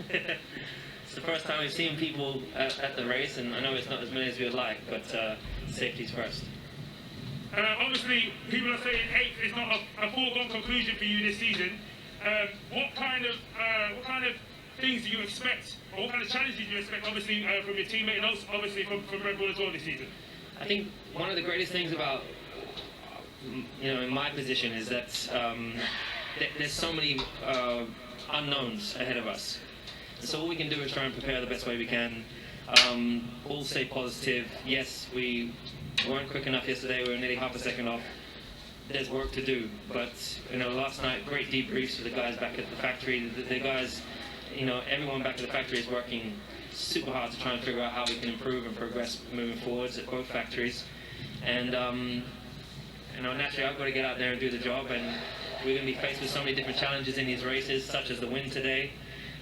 It's the first time we've seen people at the race, and I know it's not as many as we would like, but safety's first. Obviously, people are saying 8th is not a foregone conclusion for you this season. What kind of things do you expect, or what kind of challenges do you expect, obviously, from your teammate and also obviously from Red Bull as well this season? I think one of the greatest things about, in my position is that there's so many unknowns ahead of us. So all we can do is try and prepare the best way we can. All stay positive. Yes, we weren't quick enough yesterday. We were nearly half a second off. There's work to do. But last night, great debriefs with the guys back at the factory. The guys, everyone back at the factory is working super hard to try and figure out how we can improve and progress moving forwards at both factories. And naturally, I've got to get out there and do the job. And we're going to be faced with so many different challenges in these races, such as the win today.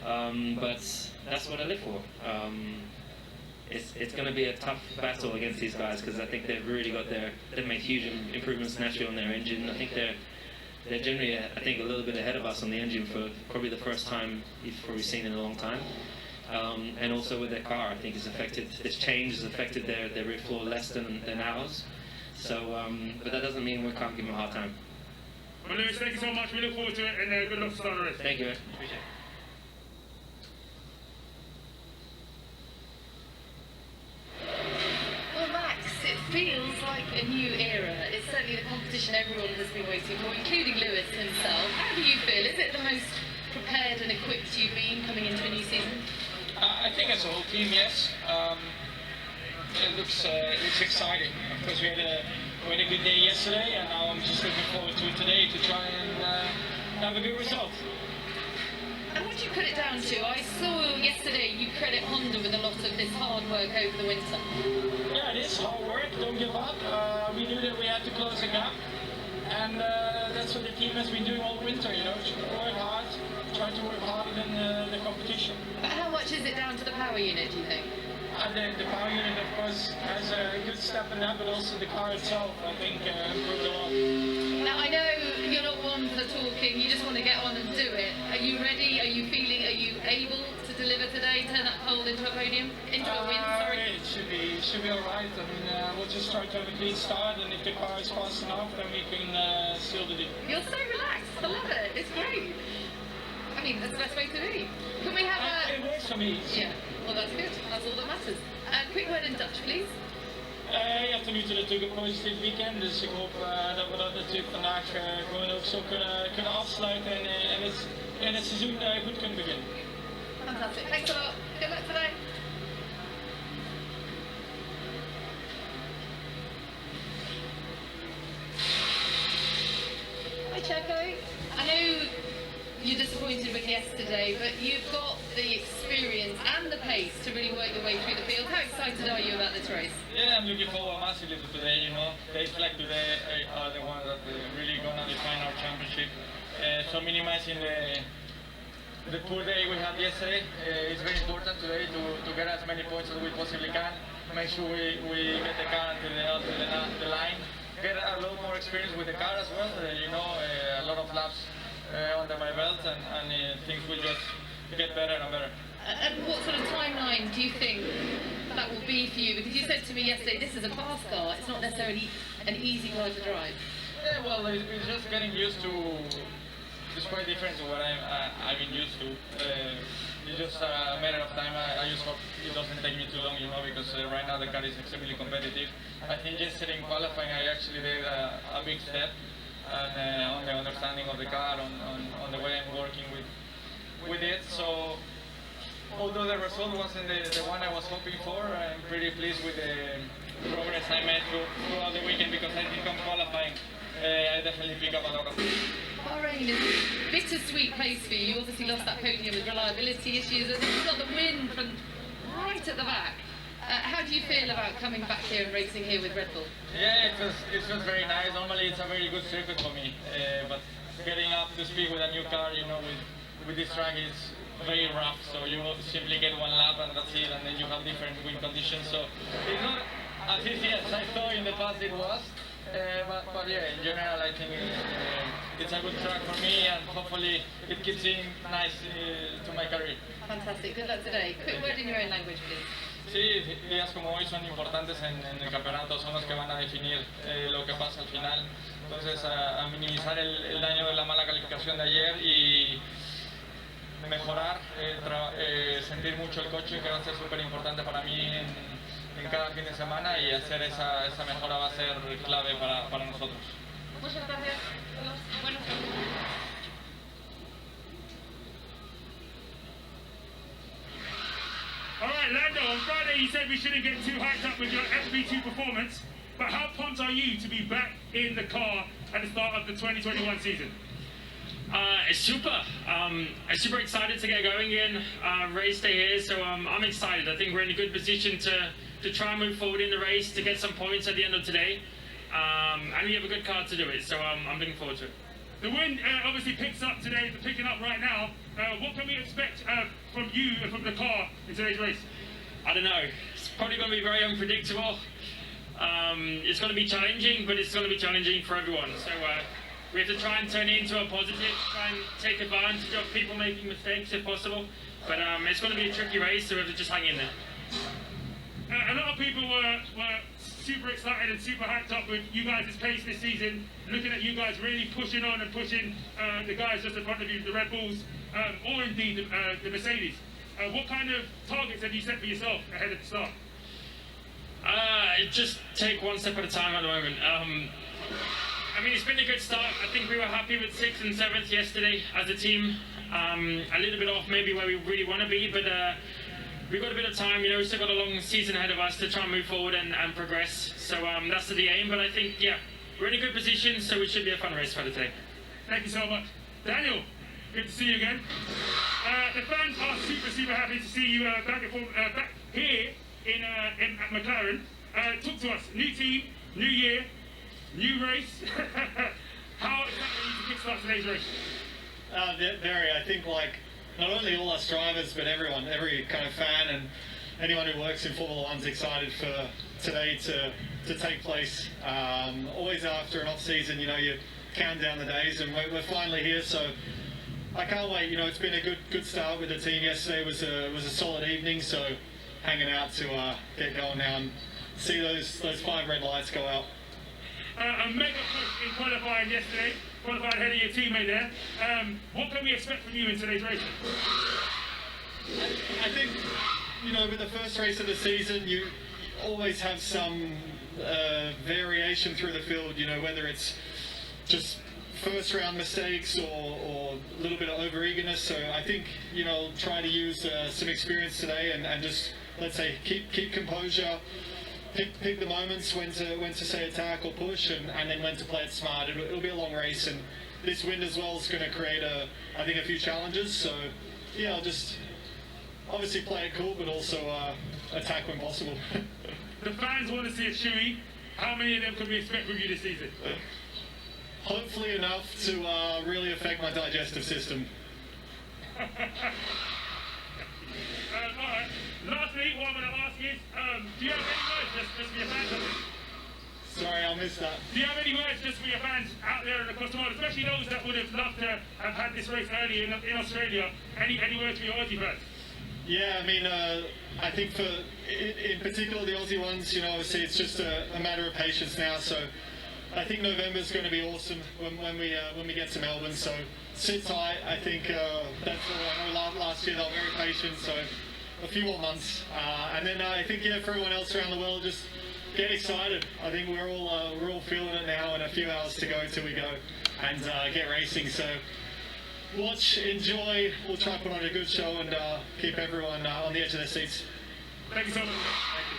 But that's what I live for. It's going to be a tough battle against these guys because I think they've really they've made huge improvements naturally on their engine. I think they're generally, I think, a little bit ahead of us on the engine for probably the first time you've probably seen in a long time. And also with their car, I think this change has affected their rear floor less than ours. So, but that doesn't mean we can't give them a hard time. Well, Lewis, thank you so much. We look forward to it, and good luck to start the race. Thank you, man. Appreciate it. It feels like a new era. It's certainly the competition everyone has been waiting for, including Lewis himself. How do you feel? Is it the most prepared and equipped you've been coming into a new season? I think as a whole team, yes. It looks exciting. Of course, we had a good day yesterday, and now I'm just looking forward to it today to try and have a good result. And what do you put it down to? I saw yesterday you credit Honda with a lot of this hard work over the winter. Yeah, it is hard work, don't give up. We knew that we had to close the gap, and that's what the team has been doing all winter, work hard, try to work harder than the competition. But how much is it down to the power unit, do you think? The power unit, of course, has a good step in that, but also the car itself, I think, improved a lot. Now, I know you're not one for talking, you just want to get on and do it. Are you ready? Are you able to deliver today, turn that pole into a podium, into a win, sorry? It should be alright. I mean, we'll just try to have a clean start, and if the car is fast enough, then we can seal the deal. You're so relaxed, I love it, it's great. I mean, that's the best way to be. Can we have It works for me. Yeah, well that's good, that's all that matters. Quick word in Dutch, please. Je hebt nu natuurlijk een positief weekend, dus ik hoop dat we dat natuurlijk vandaag gewoon ook zo kunnen afsluiten en het seizoen goed kunnen beginnen. Fantastic, thanks a lot. Good luck today. Hi Checo. I know you're disappointed with yesterday, but you've got the experience and the pace to really work your way through the field. How excited are you about this race? Yeah, I'm looking forward massively to today, Days like today are the ones that really gonna define our championship. So minimizing the poor day we had yesterday is very important today to get as many points as we possibly can. Make sure we get the car to the line. Get a lot more experience with the car as well, a lot of laps under my belt, and things will just get better and better. And what sort of timeline do you think that will be for you? Because you said to me yesterday, this is a fast car, it's not necessarily an easy car to drive. Yeah, well, it's just getting used to. It's quite different to what I've been used to. It's just a matter of time. I just hope it doesn't take me too long, because right now the car is extremely competitive. I think yesterday in qualifying I actually did a big step on the understanding of the car, on the way I'm working with it. So although the result wasn't the one I was hoping for, I'm pretty pleased with the progress I made throughout the weekend, because I think on qualifying I definitely pick up a lot of it. Bahrain is a bittersweet place for you. You obviously lost that podium with reliability issues, and you've got the win from right at the back. How do you feel about coming back here and racing here with Red Bull? Yeah, it was very nice. Normally it's a very good circuit for me, but getting up to speed with a new car, with this track is very rough, so you simply get one lap and that's it, and then you have different wind conditions, so it's not as easy as I thought in the past it was, but yeah, in general I think it's a good track for me, and hopefully it keeps in nice to my career. Fantastic. Good luck today. Quick word in your own language, please. Sí, días como hoy son importantes en el campeonato, son los que van a definir lo que pasa al final. Entonces, a minimizar el daño de la mala calificación de ayer y mejorar, sentir mucho el coche, que va a ser súper importante para mí en cada fin de semana, y hacer esa mejora va a ser clave para nosotros. Muchas gracias. Buenas tardes. All right, Lando, on Friday you said we shouldn't get too hyped up with your FP2 performance, but how pumped are you to be back in the car at the start of the 2021 season? It's super. I'm super excited to get going again. Race day here, so I'm excited. I think we're in a good position to try and move forward in the race, to get some points at the end of today. And we have a good car to do it, so I'm looking forward to it. The wind obviously picks up today, it's picking up right now. What can we expect from you and from the car in today's race? I don't know. It's probably going to be very unpredictable. It's going to be challenging, but it's going to be challenging for everyone. So we have to try and turn it into a positive, try and take advantage of people making mistakes if possible. But it's going to be a tricky race, so we have to just hang in there. A lot of people were super excited and super hyped up with you guys' pace this season, looking at you guys really pushing on and pushing the guys just in front of you, the Red Bulls, or indeed the Mercedes. What kind of targets have you set for yourself ahead of the start? Just take one step at a time at the moment. I mean, it's been a good start. I think we were happy with 6th and 7th yesterday as a team. A little bit off maybe where we really want to be, but we've got a bit of time. You know, we've still got a long season ahead of us to try and move forward and progress. So that's the aim. But I think, yeah, we're in a good position, so it should be a fun race for today. Thank you so much. Daniel, good to see you again. The fans are super happy to see you back here at McLaren. Talk to us. New team, new year, new race. How excited are you to kickstart today's race? Very. I think not only all us drivers, but everyone, every kind of fan and anyone who works in Formula One's excited for today to take place. Always after an off season, you know, you count down the days, and we're finally here. So I can't wait. You know, it's been a good start with the team. Yesterday was a solid evening. So hanging out to get going now and see those 5 red lights go out. A mega push in qualifying yesterday, qualified ahead of your teammate there. What can we expect from you in today's race? I think, you know, with the first race of the season, you always have some variation through the field, you know, whether it's just first round mistakes or a little bit of over eagerness. So I think, you know, try to use some experience today and just, let's say, keep composure. Pick the moments when to say attack or push, and then when to play it smart. It'll be a long race, and this wind as well is going to create I think a few challenges. So yeah, I'll just obviously play it cool, but also attack when possible. The fans want to see a shoey. How many of them can we expect from you this season? Hopefully enough to really affect my digestive system. All right. Lastly, what I'm going to ask is, do you have any words just for your fans? Sorry, I missed that. Do you have any words just for your fans out there and across the world, especially those that would have loved to have had this race early in Australia? Any words for your Aussie fans? Yeah, I mean, I think in particular the Aussie ones, you know, obviously it's just a matter of patience now. So I think November's going to be awesome when we get to Melbourne. So sit tight. I think that's all I know. Last year they were very patient, so a few more months. And then I think, yeah, for everyone else around the world, just get excited. I think we're all feeling it now, and a few hours to go till we go and get racing. So watch, enjoy. We'll try to put on a good show and keep everyone on the edge of their seats. Thank you so much. Thank you.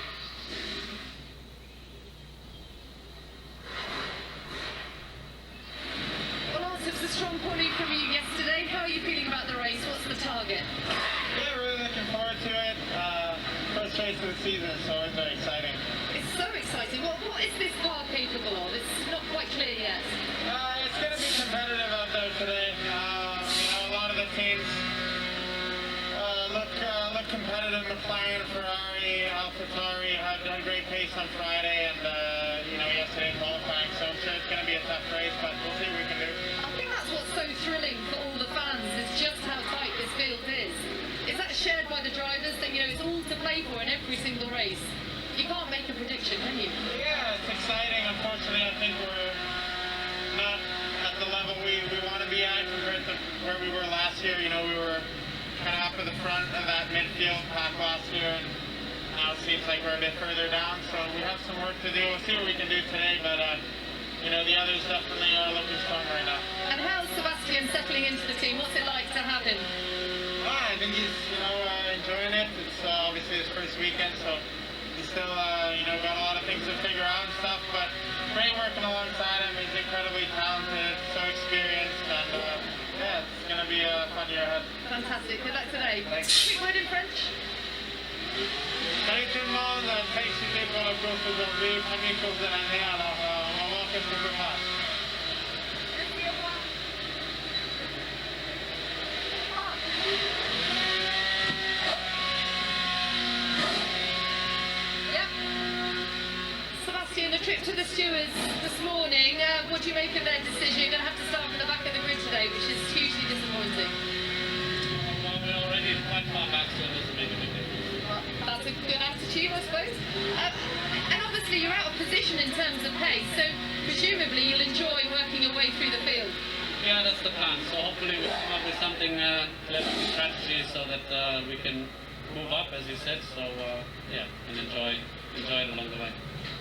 It was a strong quality from you yesterday. How are you feeling about the race? What's the target? Yeah, really looking forward to it. First race of the season, so it's very exciting. It's so exciting. What is this car capable of? It's not quite clear yet. It's going to be competitive out there today. You know, a lot of the teams look competitive. McLaren, Ferrari, AlphaTauri had a great pace on Friday, and you know, yesterday in qualifying. So I'm sure it's going to be a tough race, but we'll see what we can do. I think you know, it's all to play for in every single race. You can't make a prediction, can you? Yeah, it's exciting. Unfortunately, I think we're not at the level we want to be at compared to where we were last year. You know, we were kind of up at the front of that midfield pack last year, and now it seems like we're a bit further down. So we have some work to do. We'll see what we can do today, but you know, the others definitely are looking strong right now. And how's Sebastian settling into the team? What's it like to have him? I think he's, you know, enjoying it. It's obviously his first weekend, so he's still, you know, got a lot of things to figure out and stuff, but great working alongside him. He's incredibly talented, so experienced, and yeah, it's going to be a fun year ahead. Fantastic. Good luck today. Thanks. Quick word in French. Salut tout le monde, félicité pour la course aujourd'hui, première course de l'année, alors on va voir qu'est-ce qu'on peut faire. Yep. Sebastian, a trip to the stewards this morning. What do you make of their decision? You're going to have to start from the back of the grid today, which is hugely disappointing. Well, we're already quite far back, so it doesn't make a big difference. That's a good attitude, I suppose. And obviously you're out of position in terms of pace, so presumably you'll enjoy working your way through the field. Yeah, that's the plan. So hopefully we'll come up with something clever strategy so that we can move up, as you said. So yeah, and enjoy it along the way.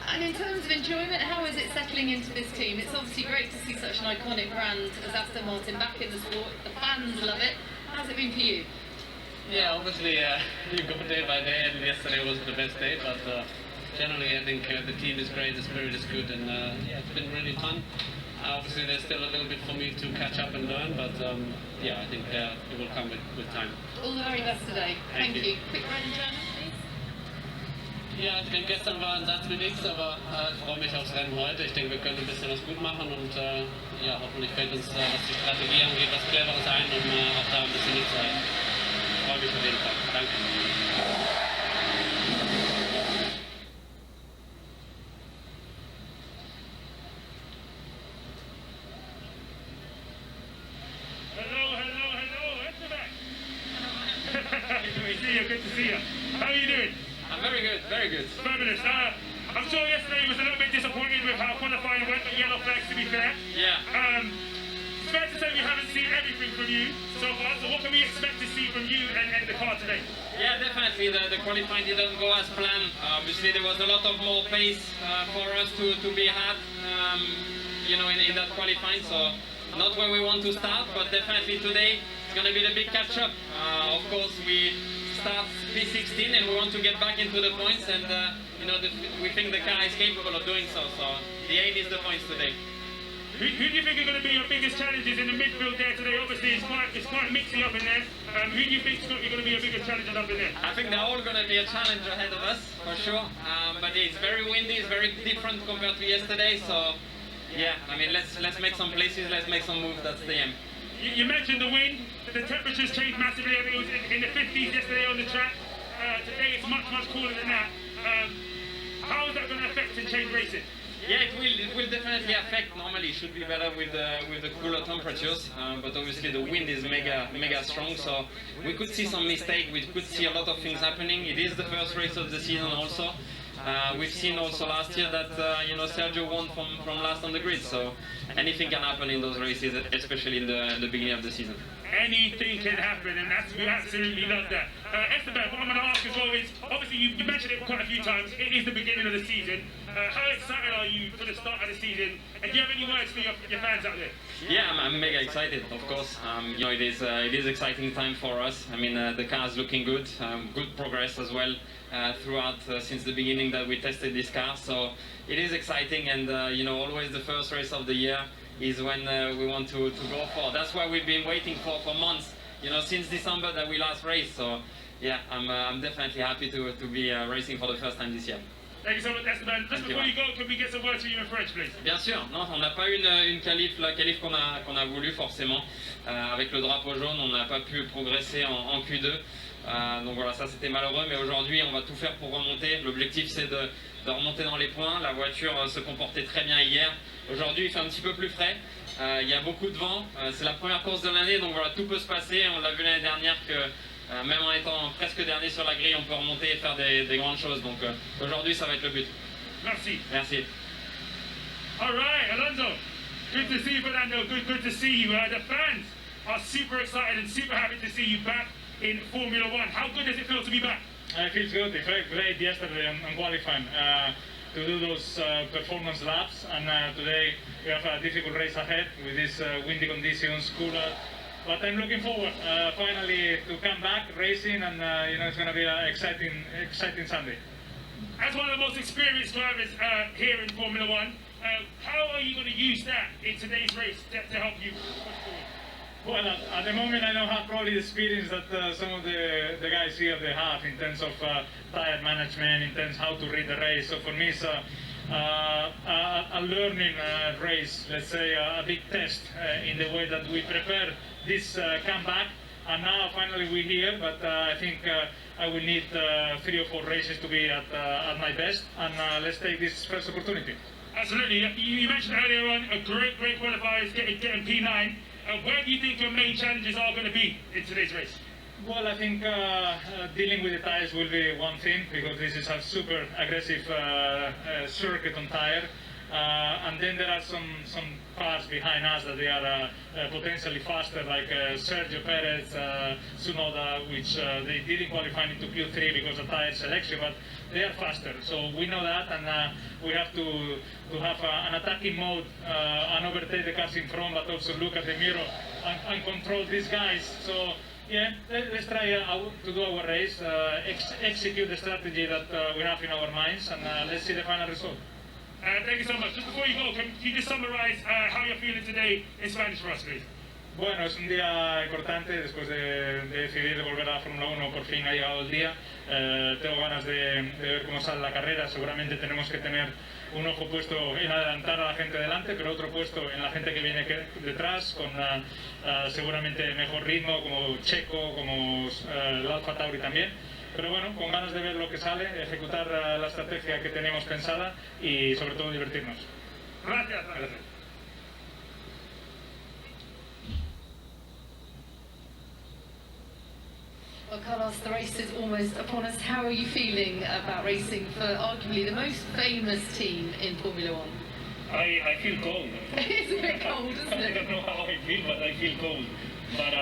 And in terms of enjoyment, how is it settling into this team? It's obviously great to see such an iconic brand as Aston Martin back in the sport. The fans love it. How's it been for you? Yeah, obviously you go day by day, and yesterday was the best day. But generally, I think the team is great, the spirit is good, and yeah, it's been really fun. Obviously, there's still a little bit for me to catch up and learn, but yeah, I think it will come with time. All the very best today. Thank you. Quick word in German, please. Ja, ich denke, gestern war ein Satz wie nichts, aber ich freue mich aufs Rennen heute. Ich denke, wir können ein bisschen was gut machen und ja, hoffentlich fällt uns, was die Strategie angeht, was Cleveres ein, um auch da ein bisschen mitzuhalten. Ich freue mich auf jeden Fall. Danke. Good to see you. How are you doing? I'm very good, very good. Fabulous. I'm sure yesterday was a little bit disappointed with how qualifying went, but yellow flags to be fair. Yeah. It's fair to say we haven't seen everything from you so far, so what can we expect to see from you and the car today? Yeah, definitely. The qualifying didn't go as planned. Obviously, there was a lot of more pace for us to be had, you know, in that qualifying. So not where we want to start, but definitely today it's going to be the big catch-up. Of course, we start P16 and we want to get back into the points, and you know, we think the car is capable of doing so. So the aim is the points today. Who do you think are going to be your biggest challenges in the midfield there today? Obviously, it's quite mixy up in there. Who do you think is going to be your biggest challenges up in there? I think they're all going to be a challenge ahead of us, for sure. But it's very windy, it's very different compared to yesterday. So yeah, I mean, let's make some places, let's make some moves. That's the aim. You mentioned the wind. The temperatures changed massively. I think it was in the 50s yesterday on the track. Today it's much cooler than that. How is that going to affect and change racing? Yeah, it will definitely affect. Normally it should be better with the cooler temperatures, but obviously the wind is mega strong, so we could see some mistake, we could see a lot of things happening. It is the first race of the season also. We've seen also last year that you know, Sergio won from last on the grid, so anything can happen in those races, especially in the beginning of the season. Anything can happen, and we absolutely love that. Esteban, what I'm going to ask as well is, obviously you mentioned it quite a few times, it is the beginning of the season. How excited are you for the start of the season, and do you have any words for your fans out there? Yeah, I'm mega excited, of course. You know, it is exciting time for us. I mean, the car is looking good, good progress as well throughout since the beginning that we tested this car. So it is exciting, and you know, always the first race of the year is when we want to go for. That's why we've been waiting for months, you know, since December that we last raced. So yeah, I'm definitely happy to be racing for the first time this year. Thank you so much, Esteban. Just before you go, can we get some words from you in French, please? Bien sûr, non, on n'a pas eu une qualif, la qualif qu'on a voulu forcément. Avec le drapeau jaune, on n'a pas pu progresser en Q2. Donc voilà, ça c'était malheureux, mais aujourd'hui on va tout faire pour remonter. L'objectif c'est de remonter dans les points. La voiture se comportait très bien hier. Aujourd'hui il fait un petit peu plus frais. Il y a beaucoup de vent. C'est la première course de l'année, donc voilà, tout peut se passer. On l'a vu l'année dernière que même en étant presque dernier sur la grille, on peut remonter et faire des grandes choses. Donc aujourd'hui, ça va être le but. Merci. Merci. All right, Alonso. Good to see you, Fernando. Good to see you. The fans are super excited and super happy to see you back in Formula One. How good does it feel to be back? It feels good. It felt great yesterday on qualifying to do those performance laps, and today we have a difficult race ahead with these windy conditions, cooler. But I'm looking forward finally to come back racing, and it's going to be an exciting Sunday. As one of the most experienced drivers here in Formula One, how are you going to use that in today's race to help you push forward? Well, at the moment I don't have probably the experience that some of the guys here they have in terms of tire management, in terms of how to read the race. So for me it's a learning race, let's say a big test in the way that we prepare this comeback. And now finally we're here, but I think I will need 3 or 4 races to be at my best, and let's take this first opportunity. Absolutely. You mentioned earlier on a great qualifiers getting P9. Where do you think your main challenges are going to be in today's race? Well, I think dealing with the tires will be one thing, because this is a super aggressive circuit on tire. And then there are some cars behind us that they are potentially faster, like Sergio Perez, Tsunoda, which they didn't qualify into Q3 because of tire selection, but they are faster. So we know that, and we have to have an attacking mode and overtake the cars in front, but also look at the mirror and control these guys. So yeah, let's try to do our race, execute the strategy that we have in our minds, and let's see the final result. Thank you so much. Just before you go, can you just summarize how you're feeling today in Spanish for us, please? Bueno, es un día importante después de decidir volver a la Fórmula 1, por fin ha llegado el día. Tengo ganas de ver cómo sale la carrera. Seguramente tenemos que tener un ojo puesto en adelantar a la gente delante, pero otro puesto en la gente que viene detrás, con seguramente mejor ritmo, como Checo, como el Alfa Tauri también. Pero bueno, con ganas de ver lo que sale, ejecutar la estrategia que tenemos pensada y sobre todo divertirnos. Gracias. Well, Carlos, the race is almost upon us. How are you feeling about racing for arguably the most famous team in Formula One? I feel cold. It's a bit cold, isn't I it? don't know how I feel, but I feel cold. But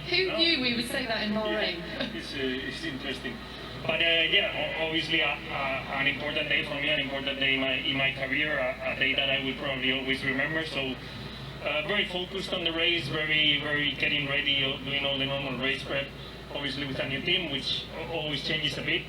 Who knew we would say that in Bahrain? it's interesting. But yeah, obviously an important day for me, an important day in my career, a day that I will probably always remember. So very focused on the race, very getting ready, doing all the normal race prep. Obviously with a new team, which always changes a bit.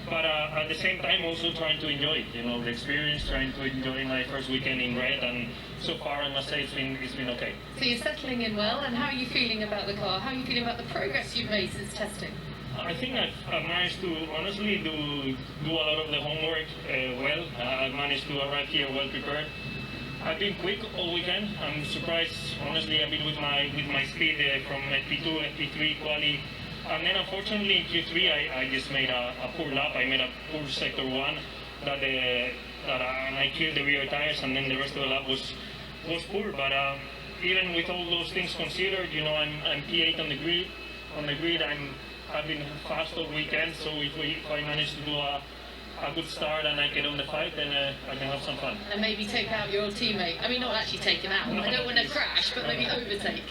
But at the same time, also trying to enjoy, the experience, trying to enjoy my first weekend in red, and so far I must say it's been okay. So you're settling in well, and how are you feeling about the car? How are you feeling about the progress you've made since testing? I think I've managed to honestly do a lot of the homework well. I've managed to arrive here well prepared. I've been quick all weekend. I'm surprised, honestly, a bit with my speed from FP2, FP3 quali. And then unfortunately in Q3 I just made a poor lap. I made a poor sector 1 and I cleared the rear tires, and then the rest of the lap was poor. But even with all those things considered, I'm P8 on the grid. I've been fast all weekend, so if I manage to do a good start and I get on the fight, then I can have some fun. And maybe take out your teammate. I mean, not actually take him out. I don't want to crash, but maybe overtake.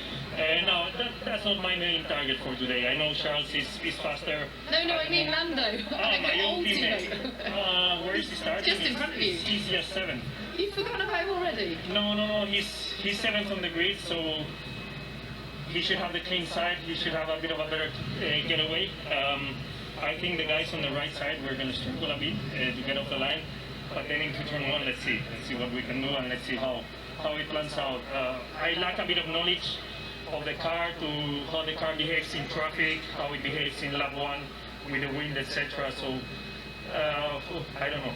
No, that's not my main target for today. I know Charles is faster. No, I mean Lando. My your old old teammate. teammate. Where is he starting? Just in front of you. He's just 7th. You've forgotten about him already? No. He's 7th on the grid, so he should have the clean side. He should have a bit of a better getaway. I think the guys on the right side, we're going to struggle a bit to get off the line. But then into turn 1, let's see what we can do, and let's see how it plans out. I lack a bit of knowledge of the car, to how the car behaves in traffic, how it behaves in lap 1 with the wind, etc. So I don't know.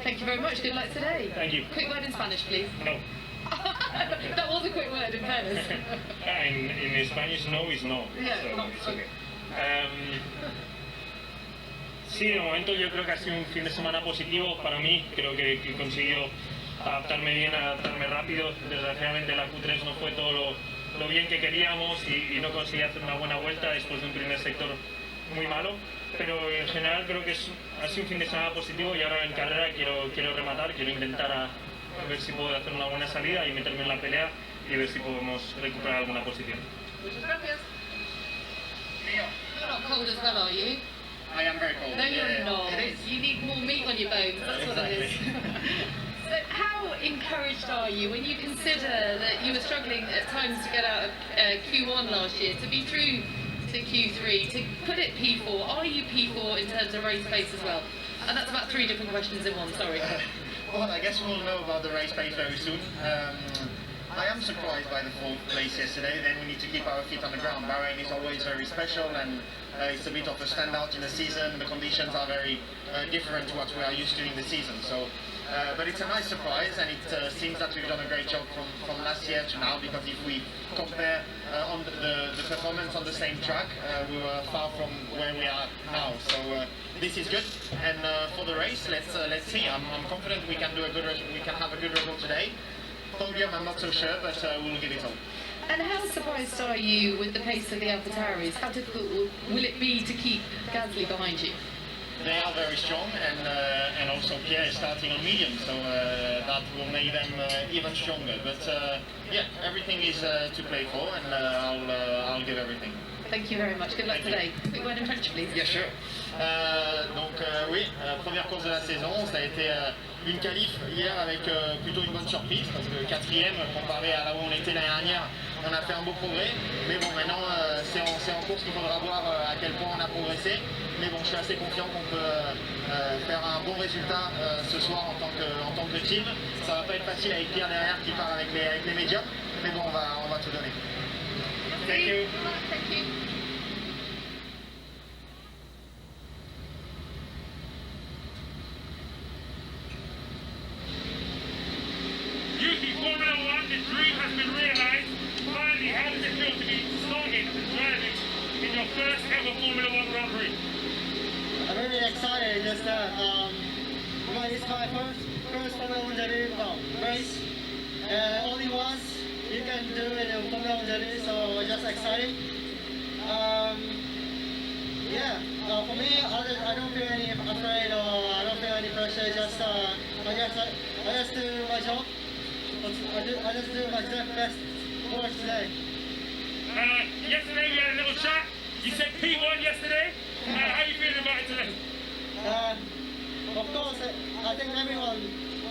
Thank you very much. Good luck today. Thank you. Quick word in Spanish, please. No. That was a quick word, in fairness. In Spanish, no is no. Yeah, so no, it's okay. Sí, de momento yo creo que ha sido un fin de semana positivo para mí. Creo que he conseguido adaptarme bien, adaptarme rápido. Desgraciadamente la Q3 no fue todo lo bien que queríamos y no conseguí hacer una buena vuelta después de un primer sector muy malo. Pero en general creo que ha sido un fin de semana positivo y ahora en carrera quiero rematar, quiero intentar a ver si puedo hacer una buena salida y meterme en la pelea y ver si podemos recuperar alguna posición. Muchas gracias. You're not cold as well, are you? I am very cold. No, you're Yeah, not. it is. You need more meat on your bones. That's what it is. So, how encouraged are you when you consider that you were struggling at times to get out of Q1 last year, to be through to Q3, to put it P4? Are you P4 in terms of race pace as well? And that's about 3 different questions in one. Sorry. Well, I guess we'll know about the race pace very soon. I am surprised by the 4th place yesterday. Then we need to keep our feet on the ground. Bahrain is always very special, and it's a bit of a standout in the season. The conditions are very different to what we are used to in the season. So, but it's a nice surprise, and it seems that we've done a great job from last year to now. Because if we compare on the performance on the same track, we were far from where we are now. So this is good. And for the race, let's see. I'm confident we can have a good result today. Podium, I'm not so sure, but we'll give it all. And how surprised are you with the pace of the AlphaTauris? How difficult will it be to keep Gasly behind you? They are very strong, and also Pierre is starting on medium, so that will make them even stronger. But yeah, everything is to play for, and I'll give everything. Thank you very much. Good luck today. Quick word in French, please. Bien sûr. Donc oui, première course de la saison, ça a été une qualif hier avec plutôt une bonne surprise parce que 4e comparé à là où on était l'année dernière, on a fait un beau progrès. Mais bon, maintenant c'est en course qu'il faudra voir à quel point on a progressé. Mais bon, je suis assez confiant qu'on peut faire un bon résultat ce soir en tant que team. Ça va pas être facile avec Pierre derrière qui part avec les médiums, mais bon, on va tout donner. Thank you. Thank you. Usually Formula One, the dream has been realised. Finally, how does it feel to be starting and driving in your first ever Formula One Grand Prix? I'm really excited. Just it's my first Formula One debut race. Only once you can do it in Formula One debut, so just exciting. Yeah, for me, I don't feel any afraid or I don't feel any pressure. Just I just do my job. I just do my best work today. Yesterday we had a little chat. You said P1 yesterday. How are you feeling about it today? Of course, I think everyone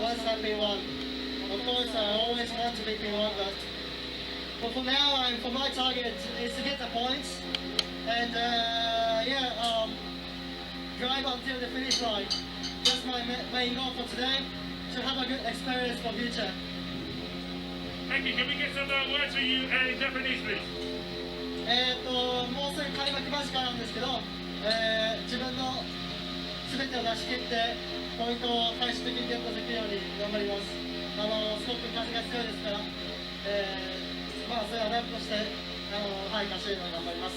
wants that P1. Of course, I always want to be P1, but for now, for my target is to get the points and drive until the finish line. That's my main goal for today, to have a good experience for future. Thank you. Can we get some words for you in Japanese, please? もうすぐ開幕間近なんですけど、自分の全てを出し切ってポイントを最終的にゲットできるように頑張ります。すごく風が強いですから、それをアダプトして走るのに頑張ります。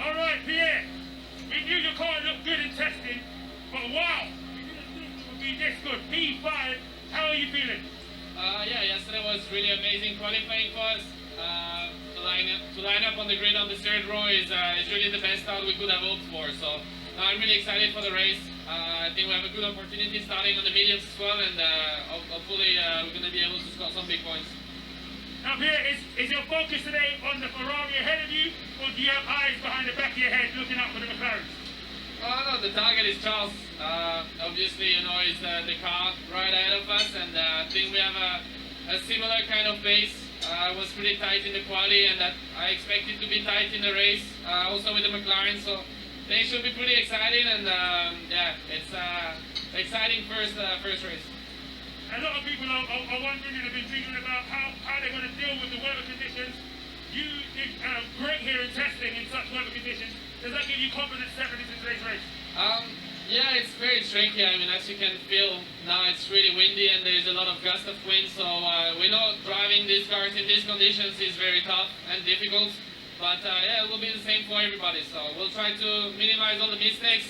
All right, Pierre. We knew your car looked good in testing, but wow, we didn't think it would be this good. P5. How are you feeling? Yeah, yesterday was really amazing qualifying for us. To line up on the grid on the third row is really the best start we could have hoped for. So I'm really excited for the race. I think we have a good opportunity starting on the mediums as well, and hopefully we're going to be able to score some big points. Now, Pierre, is your focus today on the Ferrari ahead of you, or do you have eyes behind the back of your head looking up for the McLaren? Oh no, the target is Charles. Obviously, it's the car right ahead of us, and I think we have a similar kind of pace. It was pretty tight in the quali, and that I expect it to be tight in the race, also with the McLaren. So they should be pretty exciting, and yeah, it's exciting first race. A lot of people are wondering and have been thinking about how they're going to deal with the weather conditions. You did great here in testing in such weather conditions. Does that give you confidence stepping into today's race? Yeah, it's very tricky. I mean, as you can feel now, it's really windy and there's a lot of gust of wind. So we know driving these cars in these conditions is very tough and difficult. But yeah, it will be the same for everybody. So we'll try to minimize all the mistakes,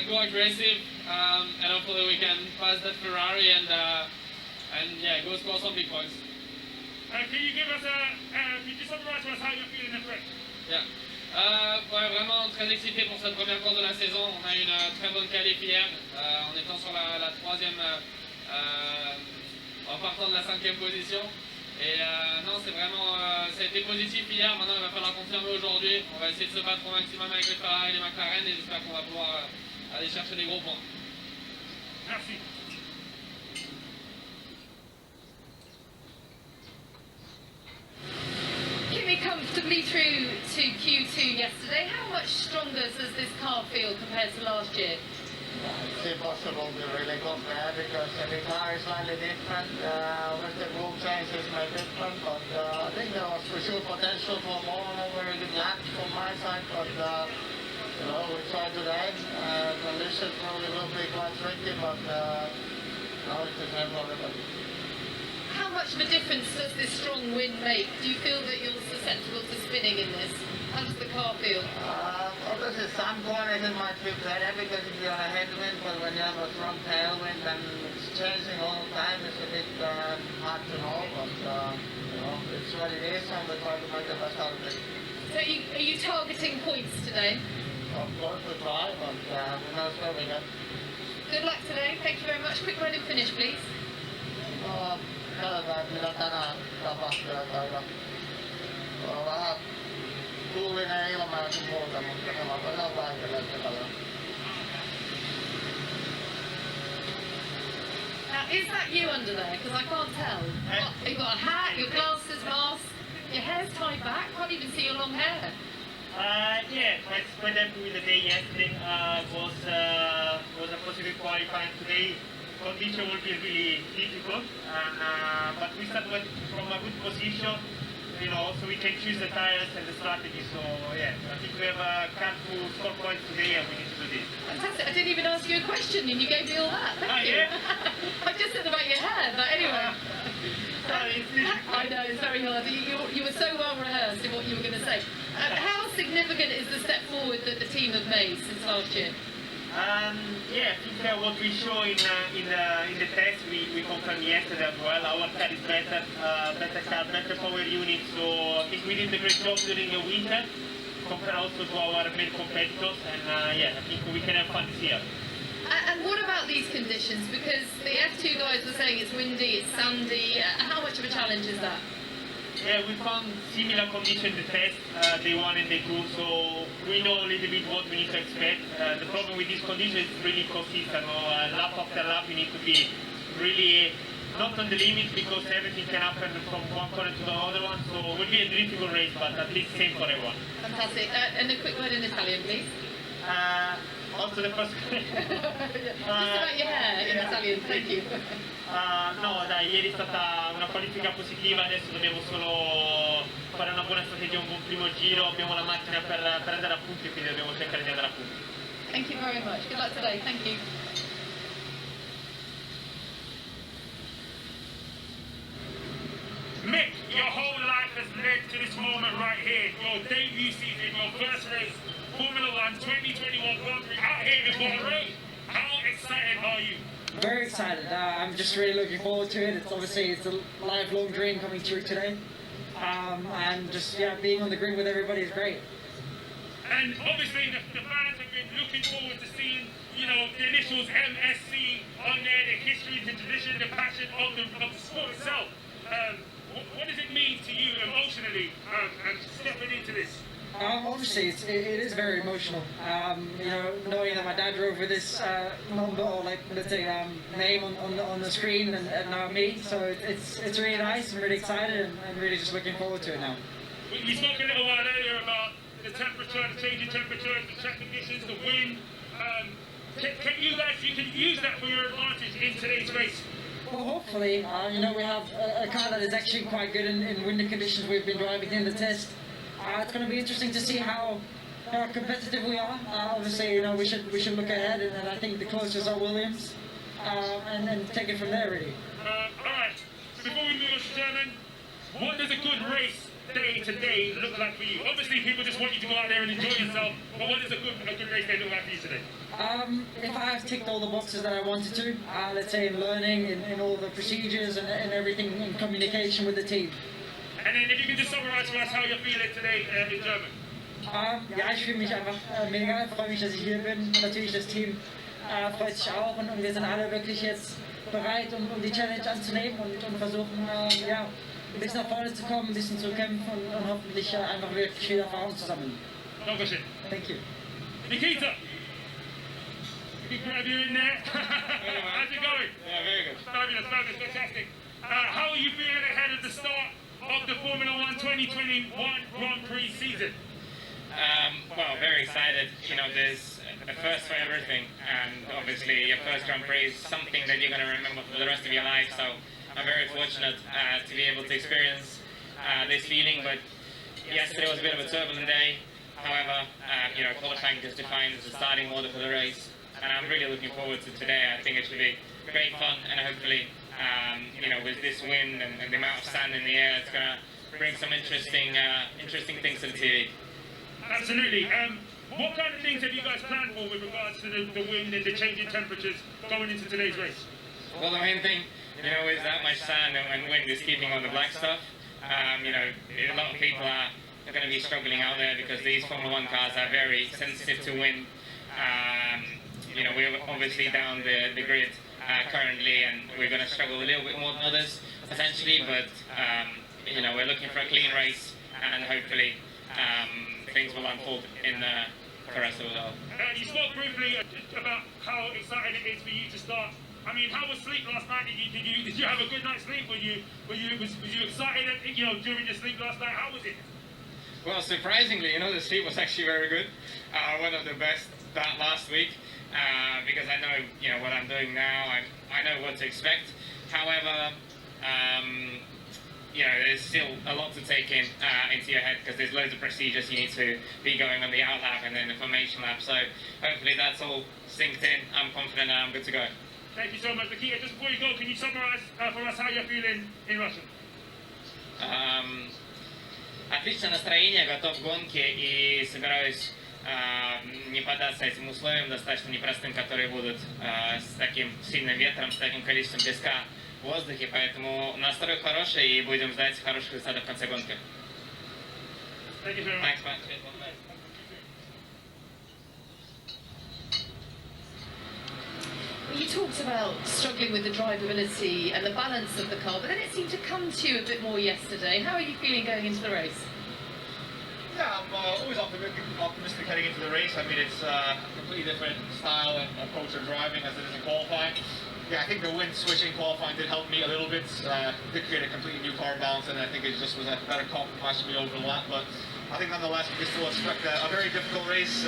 go aggressive, and hopefully we can pass that Ferrari and yeah, go score some big points. Can you give us can you summarize for us how you're feeling after it? Yeah. Ouais, vraiment très excité pour cette première course de la saison. On a eu une très bonne qualif hier, en étant sur la troisième, en partant de la 5e position. Et non, c'est vraiment, ça a été positif hier. Maintenant, il va falloir confirmer aujourd'hui. On va essayer de se battre au maximum avec les Ferrari et les McLaren et j'espère qu'on va pouvoir aller chercher des gros points. Merci. Kimi comfortably through to Q2 yesterday. How much stronger does this car feel compared to last year? It's impossible to really compare because every car is slightly different. With the rule changes may different, but I think there was for sure potential for more very good laps from my side. But you know, we tried today. Conditions probably will be quite tricky, but now it's a temporary. How much of a difference does this strong wind make? Do you feel that you're susceptible to spinning in this? How does the car feel? Obviously some corners it might feel better because if you're on a headwind, but when you have a strong tailwind and it's changing all the time, it's a bit hard to know, but you know, it's what it is and we try to make the best out of it. So are you targeting points today? Of course we try, but who knows where we get. Good luck today. Thank you very much. Quick run and finish, please. Katsotaan mitä tänään tapahtuu ja on vähän tuulinen ilma ja sun muuta, mutta se on vaihtelee paljon. Now, is that you under there? Because I can't tell. You've got a hat, your glasses, mask, your hair's tied back. Can't even see your long hair. Yeah, quite happy with the day yesterday. Was a positive qualifying today. Condition will be really difficult, and but we start from a good position, you know, so we can choose the tires and the strategy. So yeah, I think we have a car to score points today, and we need to do this. Fantastic. I didn't even ask you a question, and you gave me all that. Thank you. Yeah? I just said about your hair, but anyway. I know, it's very hard. You were so well rehearsed in what you were going to say. How significant is the step forward that the team have made since last year? Yeah, I think what we show in the test we confirmed yesterday as well. Our car is better car, better power unit. So I think we did a great job during the winter, compared also to our main competitors. And yeah, I think we can have fun this year. And what about these conditions? Because the F2 guys were saying it's windy, it's sandy. How much of a challenge is that? Yeah, we found similar conditions in the test, day 1 and day 2, so we know a little bit what we need to expect. The problem with this condition is really consistent. Lap after lap, you need to be really not on the limit because everything can happen from one corner to the other one. So it will be a difficult race, but at least same for everyone. Fantastic. And a quick word in Italian, please. Also the first. Just about your hair in Italian, thank you. No, dai, ieri è stata una qualifica positiva, adesso dobbiamo solo fare una buona strategia, un buon primo giro, abbiamo la macchina per andare a punti, quindi dobbiamo cercare di andare a punti. Thank you very much. Good luck today. Thank you. Mick, your whole life has led to this moment right here. Your debut season, your first race, Formula 1 2021 Grand Prix out here in Bahrain. How excited are you? Very excited. I'm just really looking forward to it. It's a lifelong dream coming true today. And just being on the grid with everybody is great. And obviously the fans have been looking forward to seeing, you know, the initials MSC on there, the history, the tradition, the passion of the sport itself. What does it mean to you emotionally and stepping into this? Obviously, it is very emotional. You know, knowing that my dad drove with this number or let's say name on the screen and now me, so it's really nice. I'm really excited and really just looking forward to it now. We spoke a little while earlier about the temperature, the changing temperatures, the track conditions, the wind. You can use that for your advantage in today's race. Well, hopefully, you know, we have a car that is actually quite good in windy conditions. We've been driving in the test. It's going to be interesting to see how competitive we are. Obviously, you know, we should look ahead, and I think the closest are Williams, and take it from there, really. All right. So before we move on to German, what does a good race day to day look like for you? Obviously, people just want you to go out there and enjoy yourself, but what does a good race day look like for you today? If I have ticked all the boxes that I wanted to, let's say in learning, in all the procedures and everything in communication with the team. And then if you can just summarize for us how you're feeling today in German. Ja, ich fühle mich einfach mega, freue mich, dass ich hier bin. Natürlich das Team freut sich auch und wir sind alle wirklich jetzt bereit, um die Challenge anzunehmen und versuchen, ja, ein bisschen nach vorne zu kommen, ein bisschen zu kämpfen und hoffentlich einfach wirklich viel Erfahrung zu sammeln. Dankeschön. Thank you. Nikita! We can grab you in there. How's it going? Yeah, very good. Fabulous, fabulous, fantastic. How are you feeling ahead of the start of the Formula 1 2021 Grand Prix season? Well, very excited. You know, there's a first for everything, and obviously your first Grand Prix is something that you're going to remember for the rest of your life, so I'm very fortunate to be able to experience this feeling, but yesterday was a bit of a turbulent day. However, you know, qualifying just defines the starting order for the race, and I'm really looking forward to today. I think it should be great fun, and hopefully, you know, with this wind and the amount of sand in the air, it's going to bring some interesting things to the TV. Absolutely. What kind of things have you guys planned for with regards to the wind and the changing temperatures going into today's race? Well, the main thing, you know, is that much sand and wind is keeping on the black stuff. You know, a lot of people are going to be struggling out there because these Formula 1 cars are very sensitive to wind. You know, we're obviously down the grid currently, and we're going to struggle a little bit more than others, potentially, but, you know, we're looking for a clean race, and hopefully things will unfold for us as well. You spoke briefly about how exciting it is for you to start. I mean, how was sleep last night? Did you have a good night's sleep? Was you excited? You know, during your sleep last night, how was it? Well, surprisingly, you know, the sleep was actually very good. One of the best that last week, because I know, you know, what I'm doing now. I know what to expect. However, you know, there's still a lot to take into your head because there's loads of procedures you need to be going on the out lap and then the formation lap. So hopefully that's all synced in. I'm confident and I'm good to go. Thank you so much, Nikita. Just before you go, can you summarize for us how you're feeling in Russian? Отличное настроение, готов к гонке и собираюсь не поддаться этим условиям достаточно непростым, которые будут с таким сильным ветром, с таким количеством песка в воздухе, поэтому настрой хороший и будем ждать хороших результатов в конце гонки. Thank you very much. Thanks, man. You talked about struggling with the drivability and the balance of the car, but then it seemed to come to you a bit more yesterday. How are you feeling going into the race? Yeah, I'm always optimistic heading into the race. I mean, it's a completely different style and approach of driving as it is in qualifying. Yeah, I think the wind switching qualifying did help me a little bit. Did create a completely new car balance, and I think it just was a better compromise for me over the lap. But I think nonetheless, we can still expect a very difficult race.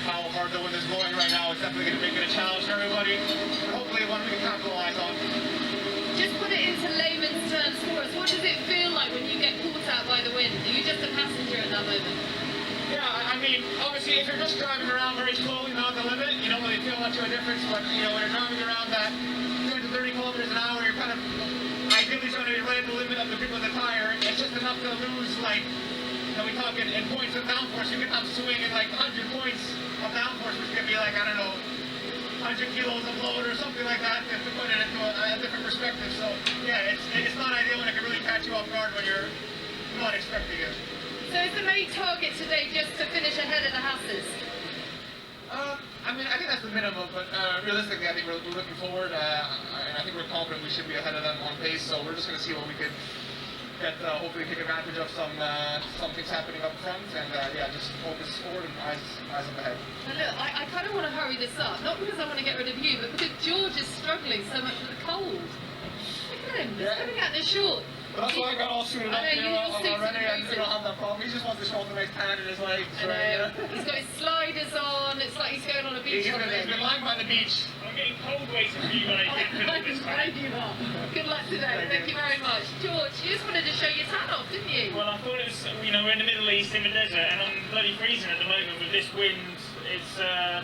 How hard the wind is blowing right now, it's definitely going to make it a challenge for everybody. Hopefully, one we can capitalize on. Just put it into layman's terms for us. What does it feel like when you get caught out by the wind? Are you just a passenger at that moment? Yeah, I mean, obviously, if you're just driving around very slowly, not the limit, you don't really feel much of a difference. But you know, when you're driving around that 20 to 30 kilometers an hour, you're kind of ideally trying to be right at the limit of the grip of the tire. It's just enough to lose, like, you know, we talk in points of downforce. You can have swinging like 100 points of downforce, which could be like, I don't know, 100 kilos of load or something like that, to put it into a different perspective. So yeah, it's not ideal when it can really catch you off guard when you're not expecting it. So is the main target today just to finish ahead of the Hasses? I mean, I think that's the minimum, but realistically, I think we're looking forward, and I think we're confident we should be ahead of them on pace. So we're just going to see what we can get, hopefully take advantage of some things happening up front, and yeah, just focus forward and eyes up ahead. Now look, I kind of want to hurry this up, not because I want to get rid of you, but because George is struggling so much with the cold. Look at him, he's coming out in a short. But that's why I got all suited up, I know, you know, you're already, and we don't have that problem. He just wants to show off the nice tan in his legs. I know, he's got his sliders on, it's like he's going on a beach He's holiday. been lying by the beach. I'm getting cold waiting for you guys. I'm glad you are. Good luck today, thank you very much. George, you just wanted to show your tan off, didn't you? Well, I thought it was, you know, we're in the Middle East in the desert, and I'm bloody freezing at the moment with this wind. It's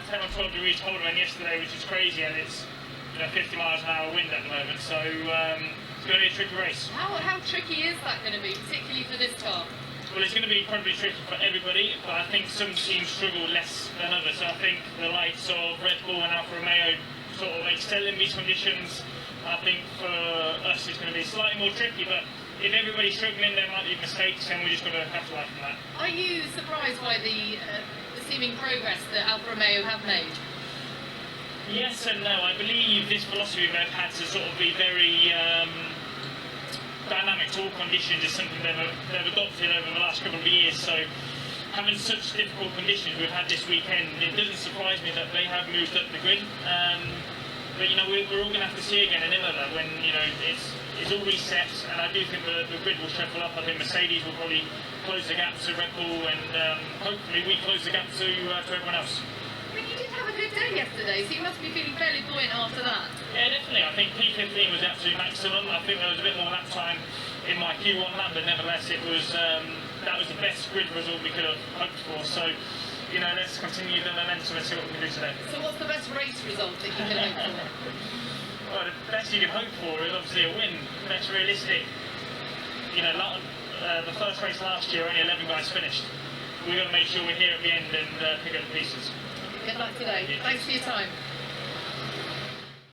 10 or 12 degrees colder than yesterday, which is crazy, and it's, you know, 50 miles an hour wind at the moment. So It's going to be a tricky race. How tricky is that going to be, particularly for this car? Well, it's going to be incredibly tricky for everybody, but I think some teams struggle less than others. So I think the likes of Red Bull and Alfa Romeo sort of excel in these conditions. I think for us it's going to be slightly more tricky, but if everybody's struggling, there might be mistakes, and we're just going to have to learn from that. Are you surprised by the seeming progress that Alfa Romeo have made? Yes and no. I believe this philosophy they've had to sort of be very dynamic to all conditions is something they've adopted over the last couple of years. So having such difficult conditions we've had this weekend, it doesn't surprise me that they have moved up the grid. But you know, we're all going to have to see again in Imola when it's all reset, and I do think the grid will shuffle up. I think Mercedes will probably close the gap to Red Bull, and hopefully we close the gap to everyone else. I mean, you did have a good day yesterday, so you must be feeling fairly buoyant after that. Yeah, definitely. I think P15 was absolute maximum. I think there was a bit more lap time in my Q1 lap, but nevertheless, it was that was the best grid result we could have hoped for. So, you know, let's continue the momentum and see what we can do today. So, what's the best race result that you can hope for? Well, the best you can hope for is obviously a win. That's realistic. You know, the first race last year, only 11 guys finished. We're going to make sure we're here at the end and pick up the pieces. Good luck today. Thanks for your time.